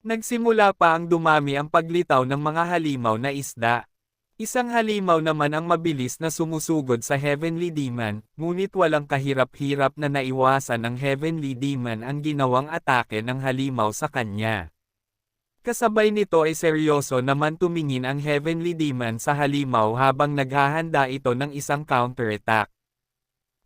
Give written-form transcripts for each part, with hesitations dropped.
Nagsimula pa ang dumami ang paglitaw ng mga halimaw na isda. Isang halimaw naman ang mabilis na sumusugod sa Heavenly Demon, ngunit walang kahirap-hirap na naiwasan ng Heavenly Demon ang ginawang atake ng halimaw sa kanya. Kasabay nito ay seryoso naman tumingin ang Heavenly Demon sa halimaw habang naghahanda ito ng isang counterattack.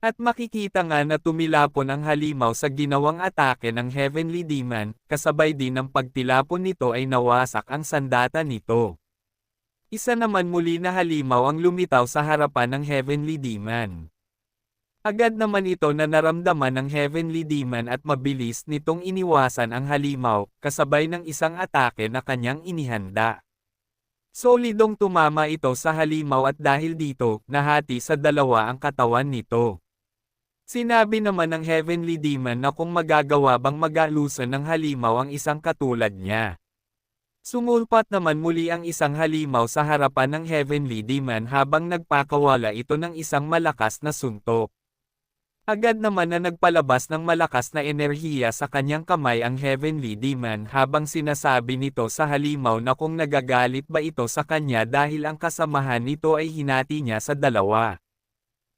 At makikita nga na tumilapon ang halimaw sa ginawang atake ng Heavenly Demon, kasabay din ng pagtilapon nito ay nawasak ang sandata nito. Isa naman muli na halimaw ang lumitaw sa harapan ng Heavenly Demon. Agad naman ito na naramdaman ng Heavenly Demon at mabilis nitong iniwasan ang halimaw, kasabay ng isang atake na kanyang inihanda. Solidong tumama ito sa halimaw at dahil dito, nahati sa dalawa ang katawan nito. Sinabi naman ng Heavenly Demon na kung magagawa bang magalusan ng halimaw ang isang katulad niya. Sumulpat naman muli ang isang halimaw sa harapan ng Heavenly Demon habang nagpakawala ito ng isang malakas na suntok. Agad naman na nagpalabas ng malakas na enerhiya sa kanyang kamay ang Heavenly Demon habang sinasabi nito sa halimaw na kung nagagalit ba ito sa kanya dahil ang kasamahan nito ay hinati niya sa dalawa.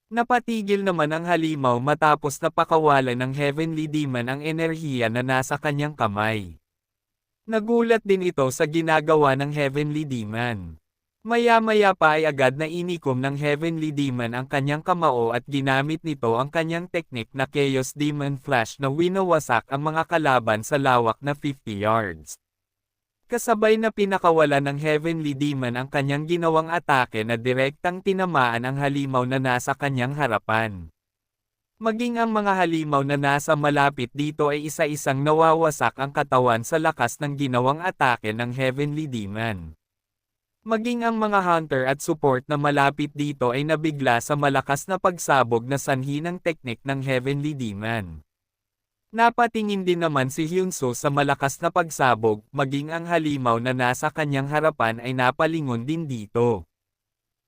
Napatigil naman ang halimaw matapos na pakawalan ng Heavenly Demon ang enerhiya na nasa kanyang kamay. Nagulat din ito sa ginagawa ng Heavenly Demon. Maya-maya pa ay agad na inikom ng Heavenly Demon ang kanyang kamao at ginamit nito ang kanyang teknik na Chaos Demon Flash na winawasak ang mga kalaban sa lawak na 50 yards. Kasabay na pinakawala ng Heavenly Demon ang kanyang ginawang atake na direktang tinamaan ang halimaw na nasa kanyang harapan. Maging ang mga halimaw na nasa malapit dito ay isa-isang nawawasak ang katawan sa lakas ng ginawang atake ng Heavenly Demon. Maging ang mga hunter at support na malapit dito ay nabigla sa malakas na pagsabog na sanhi ng teknik ng Heavenly Demon. Napatingin din naman si Hyunso sa malakas na pagsabog, maging ang halimaw na nasa kanyang harapan ay napalingon din dito.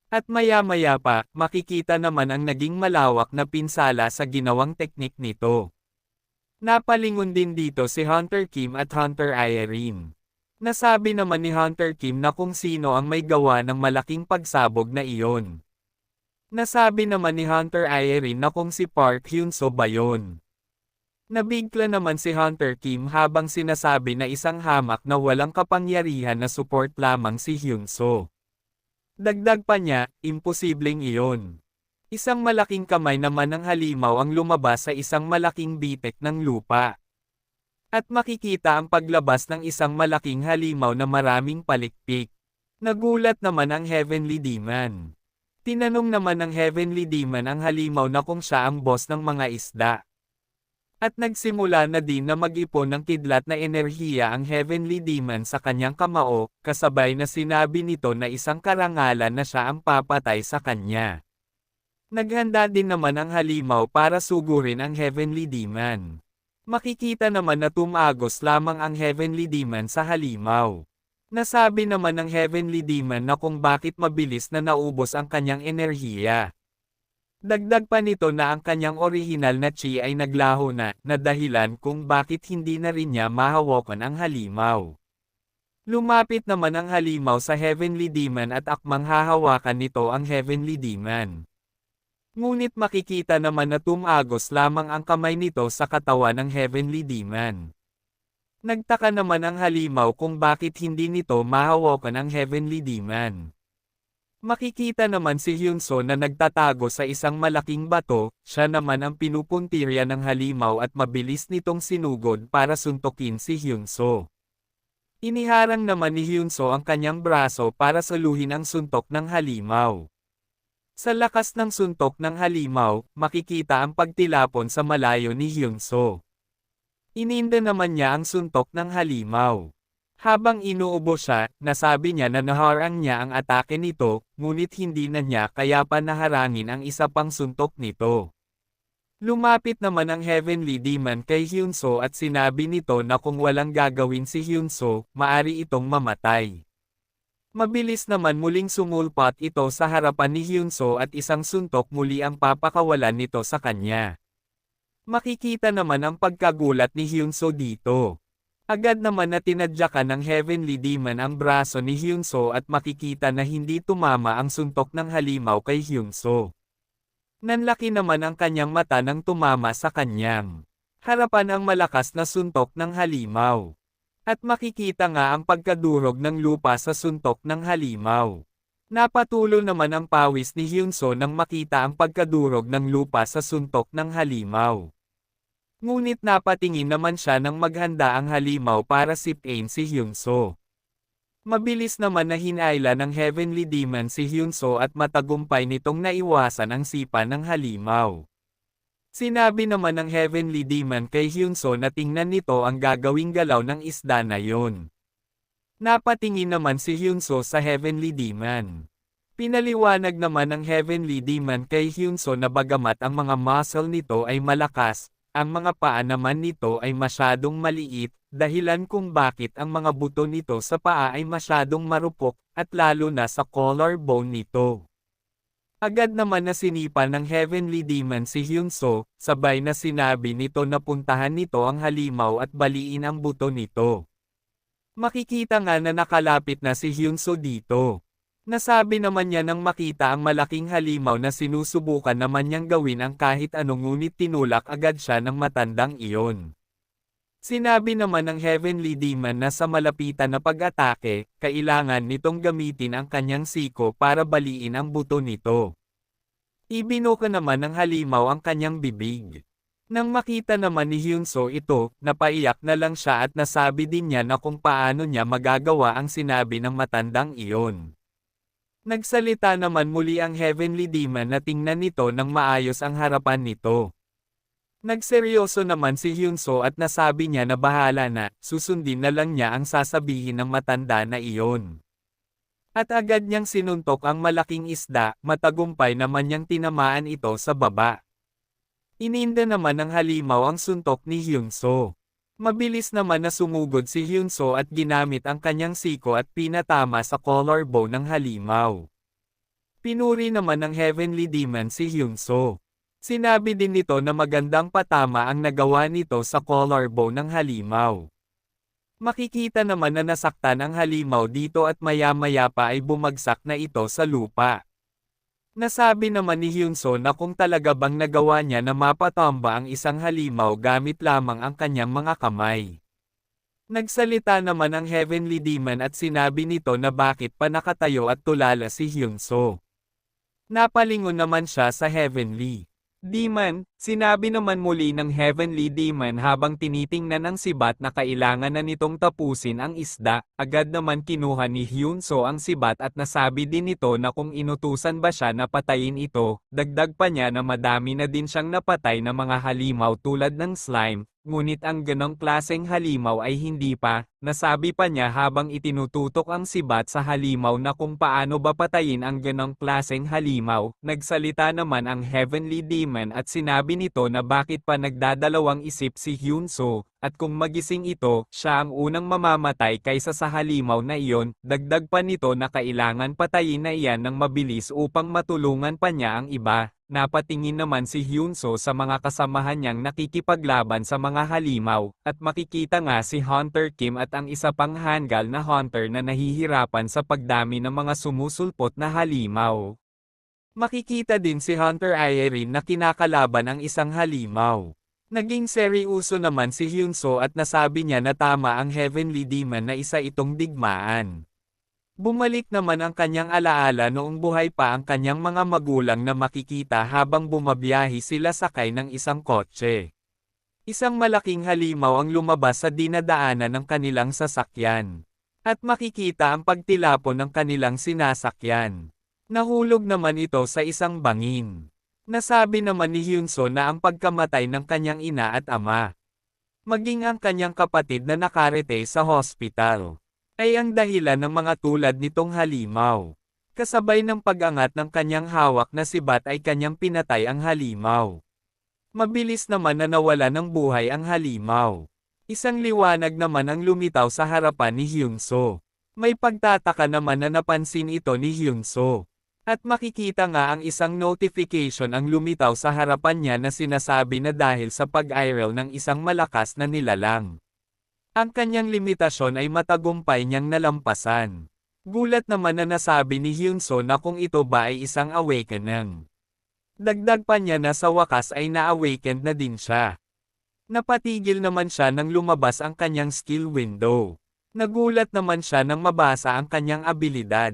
At maya-maya pa, makikita naman ang naging malawak na pinsala sa ginawang teknik nito. Napalingon din dito si Hunter Kim at Hunter Irene. Nasabi naman ni Hunter Kim na kung sino ang may gawa ng malaking pagsabog na iyon. Nasabi naman ni Hunter Irene na kung si Park Hyunso ba yun. Nabigla naman si Hunter Kim habang sinasabi na isang hamak na walang kapangyarihan na support lamang si Hyunso. Dagdag pa niya, imposibleng iyon. Isang malaking kamay naman ng halimaw ang lumabas sa isang malaking bitek ng lupa. At makikita ang paglabas ng isang malaking halimaw na maraming palikpik. Nagulat naman ang Heavenly Demon. Tinanong naman ng Heavenly Demon ang halimaw na kung siya ang boss ng mga isda. At nagsimula na din na mag-ipon ng kidlat na enerhiya ang Heavenly Demon sa kanyang kamao, kasabay na sinabi nito na isang karangalan na siya ang papatay sa kanya. Naghanda din naman ang halimaw para sugurin ang Heavenly Demon. Makikita naman na tumagos lamang ang Heavenly Demon sa halimaw. Nasabi naman ng Heavenly Demon na kung bakit mabilis na naubos ang kanyang enerhiya. Dagdag pa nito na ang kanyang orihinal na chi ay naglaho na dahilan kung bakit hindi na rin niya mahawakan ang halimaw. Lumapit naman ang halimaw sa Heavenly Demon at akmang hahawakan nito ang Heavenly Demon. Ngunit makikita naman na tumagos lamang ang kamay nito sa katawan ng Heavenly Demon. Nagtaka naman ang halimaw kung bakit hindi nito mahawakan ang Heavenly Demon. Makikita naman si Hyunso na nagtatago sa isang malaking bato, siya naman ang pinupuntirya ng halimaw at mabilis nitong sinugod para suntukin si Hyunso. Iniharang naman ni Hyunso ang kanyang braso para saluhin ang suntok ng halimaw. Sa lakas ng suntok ng halimaw, makikita ang pagtilapon sa malayo ni Hyunso. Ininda naman niya ang suntok ng halimaw. Habang inuubo siya, nasabi niya na naharang niya ang atake nito, ngunit hindi na niya kaya pa naharangin ang isa pang suntok nito. Lumapit naman ang Heavenly Demon kay Hyunso at sinabi nito na kung walang gagawin si Hyunso, maari itong mamatay. Mabilis naman muling sumulpat ito sa harapan ni Hyunso at isang suntok muli ang papakawalan nito sa kanya. Makikita naman ang pagkagulat ni Hyunso dito. Agad naman na tinadyakan ng Heavenly Demon ang braso ni Hyunso at makikita na hindi tumama ang suntok ng halimaw kay Hyunso. Nanlaki naman ang kanyang mata nang tumama sa kanyang harapan ang malakas na suntok ng halimaw. At makikita nga ang pagkadurog ng lupa sa suntok ng halimaw. Napatulo naman ang pawis ni Hyunso nang makita ang pagkadurog ng lupa sa suntok ng halimaw. Ngunit napatingin naman siya nang maghanda ang halimaw para sipin si Hyunso. Mabilis naman na hinayla ng Heavenly Demon si Hyunso at matagumpay nitong naiwasan ang sipa ng halimaw. Sinabi naman ng Heavenly Demon kay Hyunso na tingnan nito ang gagawing galaw ng isda na yon. Napatingin naman si Hyunso sa Heavenly Demon. Pinaliwanag naman ng Heavenly Demon kay Hyunso na bagamat ang mga muscle nito ay malakas, ang mga paa naman nito ay masyadong maliit, dahilan kung bakit ang mga buto nito sa paa ay masyadong marupok, at lalo na sa collarbone nito. Agad naman na sinipan ng Heavenly Demon si Hyunso, sabay na sinabi nito na puntahan nito ang halimaw at baliin ang buto nito. Makikita nga na nakalapit na si Hyunso dito. Nasabi naman niya nang makita ang malaking halimaw na sinusubukan naman niyang gawin ang kahit anong ngunit tinulak agad siya ng matandang iyon. Sinabi naman ng Heavenly Demon na sa malapitan na pag-atake, kailangan nitong gamitin ang kanyang siko para baliin ang buto nito. Ibinuka naman ng halimaw ang kanyang bibig. Nang makita naman ni Hyunso ito, napaiyak na lang siya at nasabi din niya na kung paano niya magagawa ang sinabi ng matandang iyon. Nagsalita naman muli ang Heavenly Demon na tingnan nito nang maayos ang harapan nito. Nagseryoso naman si Hyunso at nasabi niya na bahala na, susundin na lang niya ang sasabihin ng matanda na iyon. At agad niyang sinuntok ang malaking isda, matagumpay naman niyang tinamaan ito sa baba. Ininda naman ng halimaw ang suntok ni Hyunso. Mabilis naman na sumugod si Hyunso at ginamit ang kanyang siko at pinatama sa collarbone ng halimaw. Pinuri naman ng Heavenly Demon si Hyunso. Sinabi din nito na magandang patama ang nagawa nito sa collarbone ng halimaw. Makikita naman na nasaktan ang halimaw dito at maya-maya pa ay bumagsak na ito sa lupa. Nasabi naman ni Hyunso na kung talaga bang nagawa niya na mapatamba ang isang halimaw gamit lamang ang kanyang mga kamay. Nagsalita naman ang Heavenly Demon at sinabi nito na bakit pa nakatayo at tulala si Hyunso. Napalingon naman siya sa Heavenly Demon. Sinabi naman muli ng Heavenly Demon habang tinitingnan ang sibat na kailangan na nitong tapusin ang isda, agad naman kinuha ni Hyunso ang sibat at nasabi din nito na kung inutusan ba siya na patayin ito, dagdag pa niya na madami na din siyang napatay na mga halimaw tulad ng slime, ngunit ang ganong klaseng halimaw ay hindi pa. Nasabi pa niya habang itinututok ang sibat sa halimaw na kung paano ba patayin ang ganong klaseng halimaw. Nagsalita naman ang Heavenly Demon at sinabi nito na bakit pa nagdadalawang isip si Hyunso, at kung magising ito, siya ang unang mamamatay kaysa sa halimaw na iyon. Dagdag pa nito na kailangan patayin na iyan ng mabilis upang matulungan pa niya ang iba. Napatingin naman si Hyunso sa mga kasamahan niyang nakikipaglaban sa mga halimaw, at makikita nga si Hunter Kim at ang isa pang Hangul na hunter na nahihirapan sa pagdami ng mga sumusulpot na halimaw. Makikita din si Hunter Irene na kinakalaban ang isang halimaw. Naging seryoso naman si Hyunso at nasabi niya na tama ang Heavenly Demon na isa itong digmaan. Bumalik naman ang kanyang alaala noong buhay pa ang kanyang mga magulang na makikita habang bumabiyahe sila sakay ng isang kotse. Isang malaking halimaw ang lumabas sa dinadaanan ng kanilang sasakyan. At makikita ang pagtilapon ng kanilang sinasakyan. Nahulog naman ito sa isang bangin. Nasabi naman ni Hyunso na ang pagkamatay ng kanyang ina at ama, maging ang kanyang kapatid na nakarete sa hospital, ay ang dahilan ng mga tulad nitong halimaw. Kasabay ng pag-angat ng kanyang hawak na sibat ay kanyang pinatay ang halimaw. Mabilis naman na nawala ng buhay ang halimaw. Isang liwanag naman ang lumitaw sa harapan ni Hyunso. May pagtataka naman na napansin ito ni Hyunso. At makikita nga ang isang notification ang lumitaw sa harapan niya na sinasabi na dahil sa pag-viral ng isang malakas na nilalang. Ang kanyang limitasyon ay matagumpay niyang nalampasan. Gulat naman na nasabi ni Hyunso na kung ito ba ay isang awakening. Dagdag pa niya na sa wakas ay na-awakened na din siya. Napatigil naman siya nang lumabas ang kanyang skill window. Nagulat naman siya nang mabasa ang kanyang abilidad.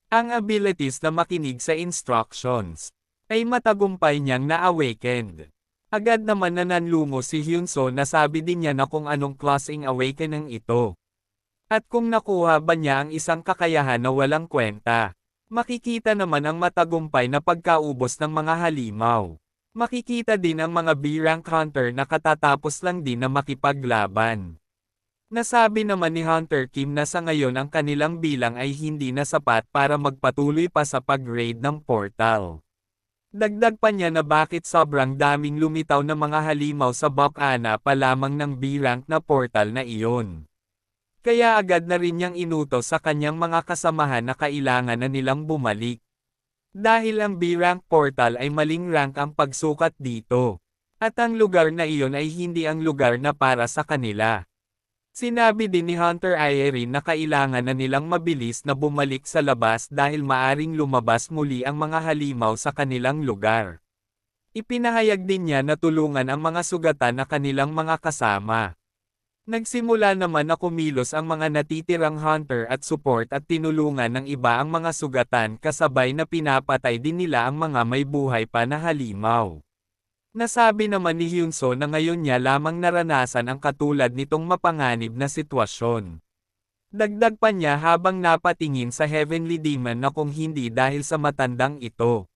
Ang abilities na makinig sa instructions ay matagumpay niyang na-awakened. Agad naman na nanlumo si Hyunso na sabi din niya na kung anong klaseng awakening ito. At kung nakuha ba niya ang isang kakayahan na walang kwenta. Makikita naman ang matagumpay na pagkaubos ng mga halimaw. Makikita din ang mga B-rank hunter na katatapos lang din na makipaglaban. Nasabi naman ni Hunter Kim na sa ngayon ang kanilang bilang ay hindi na sapat para magpatuloy pa sa pag-raid ng portal. Dagdag pa niya na bakit sobrang daming lumitaw na mga halimaw sa Bokana pa lamang ng B-rank na portal na iyon. Kaya agad na rin niyang inutos sa kanyang mga kasamahan na kailangan na nilang bumalik. Dahil ang B-rank portal ay maling rank ang pagsukat dito. At ang lugar na iyon ay hindi ang lugar na para sa kanila. Sinabi din ni Hunter Aerin na kailangan na nilang mabilis na bumalik sa labas dahil maaring lumabas muli ang mga halimaw sa kanilang lugar. Ipinahayag din niya na tulungan ang mga sugatan na kanilang mga kasama. Nagsimula naman na kumilos ang mga natitirang hunter at support at tinulungan ng iba ang mga sugatan kasabay na pinapatay din nila ang mga may buhay pa na halimaw. Nasabi naman ni Hyunso na ngayon niya lamang naranasan ang katulad nitong mapanganib na sitwasyon. Dagdag pa niya habang napatingin sa Heavenly Demon na kung hindi dahil sa matandang ito.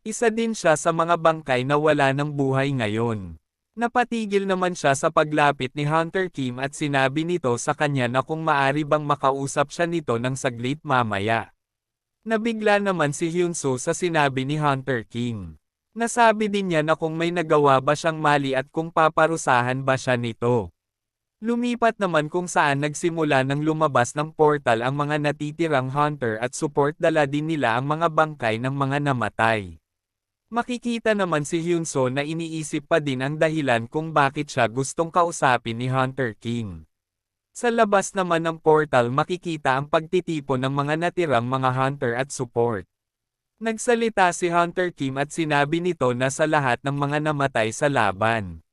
Isa din siya sa mga bangkay na wala ng buhay ngayon. Napatigil naman siya sa paglapit ni Hunter Kim at sinabi nito sa kanya na kung maari bang makausap siya nito ng saglit mamaya. Nabigla naman si Hyunso sa sinabi ni Hunter Kim. Nasabi din niya na kung may nagawa ba siyang mali at kung paparusahan ba siya nito. Lumipat naman kung saan nagsimula ng lumabas ng portal ang mga natitirang hunter at support dala din nila ang mga bangkay ng mga namatay. Makikita naman si Hyunso na iniisip pa din ang dahilan kung bakit siya gustong kausapin ni Hunter Kim. Sa labas naman ng portal makikita ang pagtitipon ng mga natirang mga hunter at support. Nagsalita si Hunter Kim at sinabi nito na sa lahat ng mga namatay sa laban.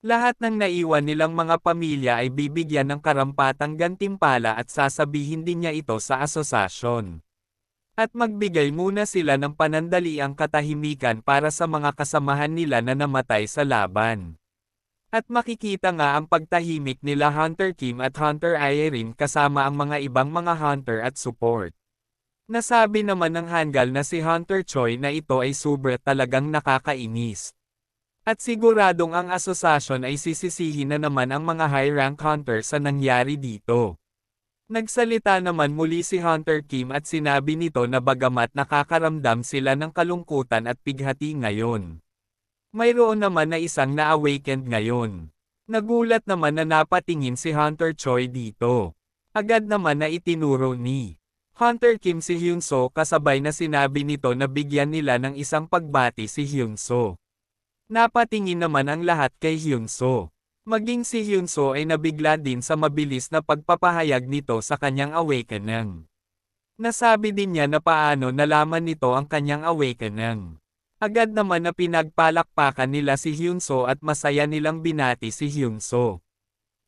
Lahat ng naiwan nilang mga pamilya ay bibigyan ng karampatang gantimpala at sasabihin din niya ito sa asosasyon. At magbigay muna sila ng panandaliang katahimikan para sa mga kasamahan nila na namatay sa laban. At makikita nga ang pagtahimik nila Hunter Kim at Hunter Aerin kasama ang mga ibang mga hunter at support. Nasabi naman ng Hangul na si Hunter Choi na ito ay sobra talagang nakakainis. At siguradong ang asosasyon ay sisisihin na naman ang mga high-rank hunter sa nangyari dito. Nagsalita naman muli si Hunter Kim at sinabi nito na bagamat nakakaramdam sila ng kalungkutan at pighati ngayon. Mayroon naman na isang na-awakened ngayon. Nagulat naman na napatingin si Hunter Choi dito. Agad naman na itinuro ni Hunter Kim si Hyunso kasabay na sinabi nito na bigyan nila ng isang pagbati si Hyunso. Napatingin naman ang lahat kay Hyunso. Maging si Hyunso ay nabigla din sa mabilis na pagpapahayag nito sa kanyang awakening. Nasabi din niya na paano nalaman nito ang kanyang awakening. Agad naman na pinagpalakpakan nila si Hyunso at masaya nilang binati si Hyunso.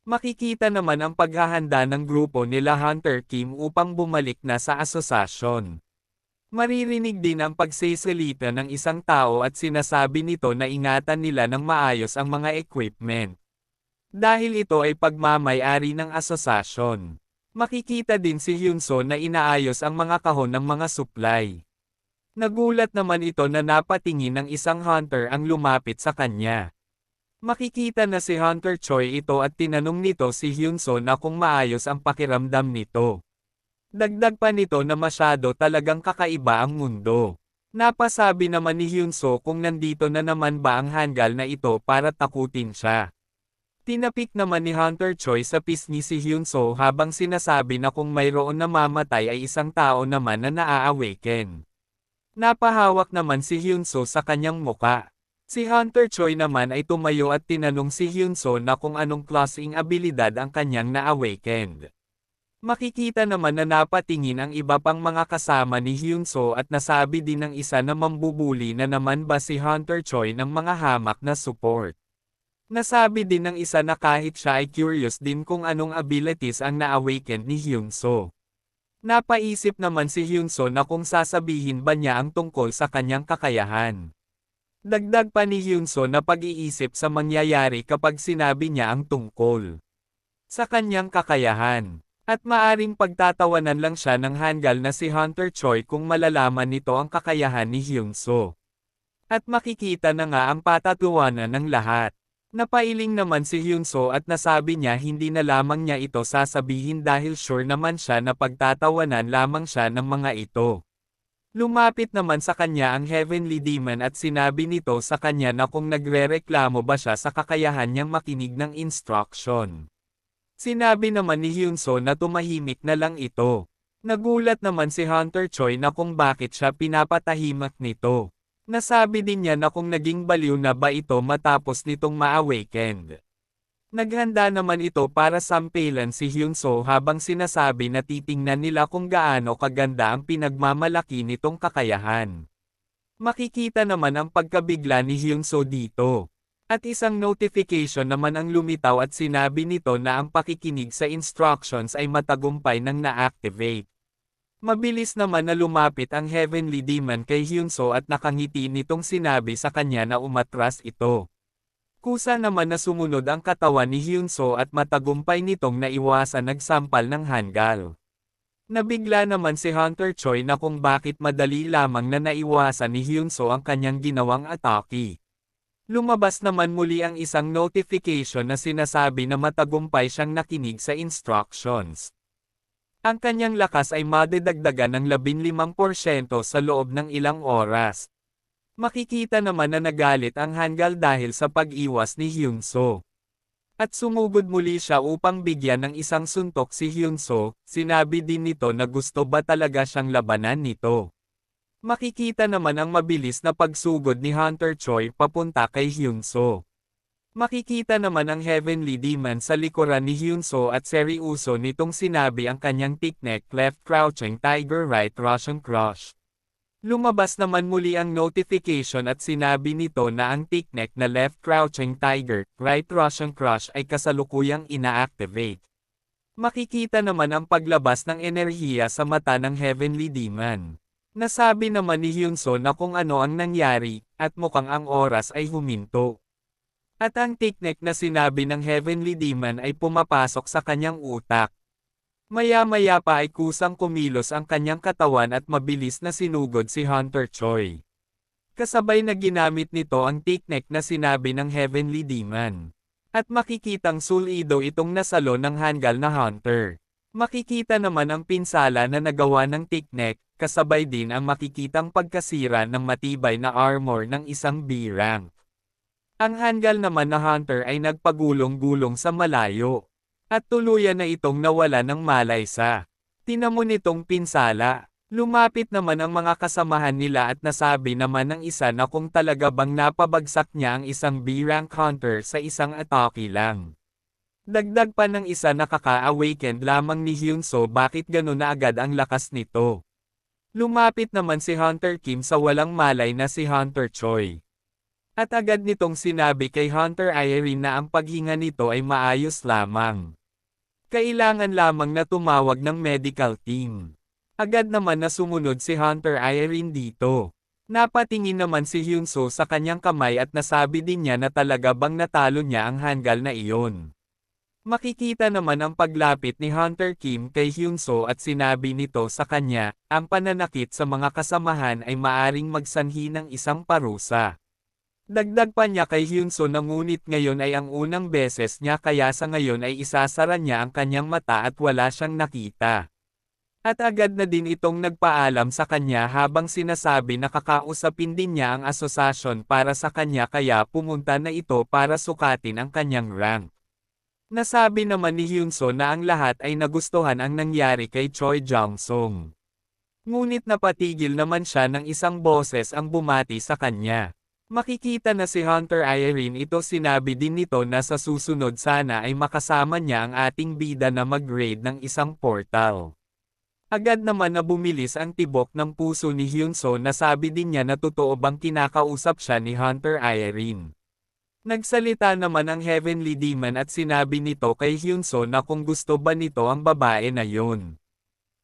Makikita naman ang paghahanda ng grupo nila Hunter Kim upang bumalik na sa asosasyon. Maririnig din ang pagsisalita ng isang tao at sinasabi nito na ingatan nila ng maayos ang mga equipment. Dahil ito ay pagmamay-ari ng asosasyon. Makikita din si Hyunso na inaayos ang mga kahon ng mga supply. Nagulat naman ito na napatingin ng isang hunter ang lumapit sa kanya. Makikita na si Hunter Choi ito at tinanong nito si Hyunso na kung maayos ang pakiramdam nito. Dagdag pa nito na masyado talagang kakaiba ang mundo. Napasabi naman ni Hyunso kung nandito na naman ba ang Hangul na ito para takutin siya. Tinapik naman ni Hunter Choi sa pisngi si Hyunso habang sinasabi na kung mayroon na mamatay ay isang tao naman na naa-awaken. Napahawak naman si Hyunso sa kanyang muka. Si Hunter Choi naman ay tumayo at tinanong si Hyunso na kung anong klaseng abilidad ang kanyang na-awakened. Makikita naman na napatingin ang iba pang mga kasama ni Hyunso at nasabi din ng isa na mambubuli na naman ba si Hunter Choi ng mga hamak na support. Nasabi din ng isa na kahit siya ay curious din kung anong abilities ang na-awakened ni Hyunso. Napaisip naman si Hyunso na kung sasabihin ba niya ang tungkol sa kanyang kakayahan. Dagdag pa ni Hyunso na pag-iisip sa mangyayari kapag sinabi niya ang tungkol sa kanyang kakayahan. At maaring pagtatawanan lang siya ng hanggal na si Hunter Choi kung malalaman nito ang kakayahan ni Hyunso. At makikita na nga ang patatawanan ng lahat. Napailing naman si Hyunso at nasabi niya hindi na lamang niya ito sasabihin dahil sure naman siya na pagtatawanan lamang siya ng mga ito. Lumapit naman sa kanya ang Heavenly Demon at sinabi nito sa kanya na kung nagrereklamo ba siya sa kakayahan niyang makinig ng instruction. Sinabi naman ni Hyunso na tumahimik na lang ito. Nagulat naman si Hunter Choi na kung bakit siya pinapatahimik nito. Nasabi din niya na kung naging baliw na ba ito matapos nitong ma-awakened. Naghanda naman ito para sampilan si Hyunso habang sinasabi na titingnan nila kung gaano kaganda ang pinagmamalaki nitong kakayahan. Makikita naman ang pagkabigla ni Hyunso dito. At isang notification naman ang lumitaw at sinabi nito na ang pakikinig sa instructions ay matagumpay nang na-activate. Mabilis naman na lumapit ang Heavenly Demon kay Hyunso at nakangiti nitong sinabi sa kanya na umatras ito. Kusa naman na sumunod ang katawan ni Hyunso at matagumpay nitong naiwasan nagsampal ng hanggal. Nabigla naman si Hunter Choi na kung bakit madali lamang na naiwasan ni Hyunso ang kanyang ginawang atake. Lumabas naman muli ang isang notification na sinasabi na matagumpay siyang nakinig sa instructions. Ang kanyang lakas ay madedagdagan ng 15% sa loob ng ilang oras. Makikita naman na nagalit ang hanggal dahil sa pag-iwas ni Hyunso. At sumugod muli siya upang bigyan ng isang suntok si Hyunso, sinabi din nito na gusto ba talaga siyang labanan nito. Makikita naman ang mabilis na pagsugod ni Hunter Choi papunta kay Hyunso. Makikita naman ang Heavenly Demon sa likuran ni Hyunso at seryoso nitong sinabi ang kanyang technique left crouching tiger right Russian crush. Lumabas naman muli ang notification at sinabi nito na ang technique na left crouching tiger, right Russian crush ay kasalukuyang ina-activate. Makikita naman ang paglabas ng enerhiya sa mata ng Heavenly Demon. Nasabi naman ni Hyunso na kung ano ang nangyari, at mukhang ang oras ay huminto. At ang technique na sinabi ng Heavenly Demon ay pumapasok sa kanyang utak. Maya-maya pa ay kusang kumilos ang kanyang katawan at mabilis na sinugod si Hunter Choi. Kasabay na ginamit nito ang technique na sinabi ng Heavenly Demon. At makikitang sulido itong nasalo ng hanggal na Hunter. Makikita naman ang pinsala na nagawa ng technique, kasabay din ang makikitang pagkasira ng matibay na armor ng isang B-rank. Ang hanggal naman na Hunter ay nagpagulong-gulong sa malayo. At tuluyan na itong nawala ng malay sa tinamo nitong pinsala. Lumapit naman ang mga kasamahan nila at nasabi naman ng isa na kung talaga bang napabagsak niya ang isang B-rank hunter sa isang atake lang. Dagdag pa ng isa na kaka-awakened lamang ni Hyunso bakit gano'n na agad ang lakas nito. Lumapit naman si Hunter Kim sa walang malay na si Hunter Choi. At agad nitong sinabi kay Hunter Irene na ang paghinga nito ay maayos lamang. Kailangan lamang na tumawag ng medical team. Agad naman na sumunod si Hunter Irene dito. Napatingin naman si Hyunso sa kanyang kamay at nasabi din niya na talaga bang natalo niya ang hanggal na iyon. Makikita naman ang paglapit ni Hunter Kim kay Hyunso at sinabi nito sa kanya, ang pananakit sa mga kasamahan ay maaring magsanhi ng isang parusa. Dagdag pa niya kay Hyunso na ngunit ngayon ay ang unang beses niya kaya sa ngayon ay isasara niya ang kanyang mata at wala siyang nakita. At agad na din itong nagpaalam sa kanya habang sinasabi na kakausapin din niya ang asosasyon para sa kanya kaya pumunta na ito para sukatin ang kanyang rank. Nasabi naman ni Hyunso na ang lahat ay nagustuhan ang nangyari kay Choi Jong-sung. Ngunit napatigil naman siya ng isang boses ang bumati sa kanya. Makikita na si Hunter Irene ito sinabi din nito na sa susunod sana ay makasama niya ang ating bida na mag-raid ng isang portal. Agad naman na bumilis ang tibok ng puso ni Hyunso na sabi din niya na totoo bang kinakausap siya ni Hunter Irene. Nagsalita naman ang Heavenly Demon at sinabi nito kay Hyunso na kung gusto ba nito ang babae na yun.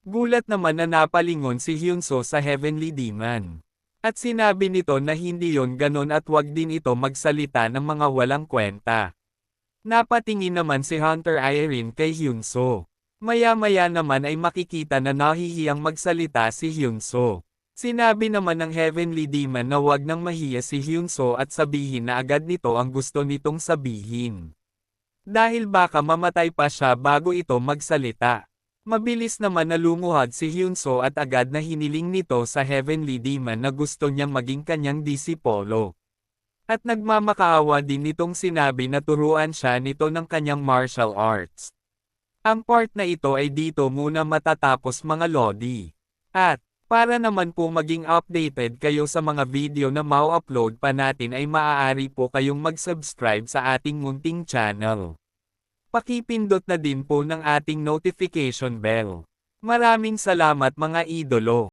Gulat naman na napalingon si Hyunso sa Heavenly Demon. At sinabi nito na hindi yon ganon at wag din ito magsalita ng mga walang kwenta. Napatingin naman si Hunter Irene kay Hyunso. Maya-maya naman ay makikita na nahihiyang magsalita si Hyunso. Sinabi naman ng Heavenly Demon na wag nang mahiya si Hyunso at sabihin na agad nito ang gusto nitong sabihin. Dahil baka mamatay pa siya bago ito magsalita. Mabilis naman na lumuhad si Hyunso at agad na hiniling nito sa Heavenly Demon na gusto niyang maging kanyang disipolo. At nagmamakaawa din nitong sinabi na turuan siya nito ng kanyang martial arts. Ang part na ito ay dito muna matatapos mga lodi. At, para naman po maging updated kayo sa mga video na mau-upload pa natin ay maaari po kayong mag-subscribe sa ating munting channel. Pakipindot na din po ng ating notification bell. Maraming salamat mga idolo.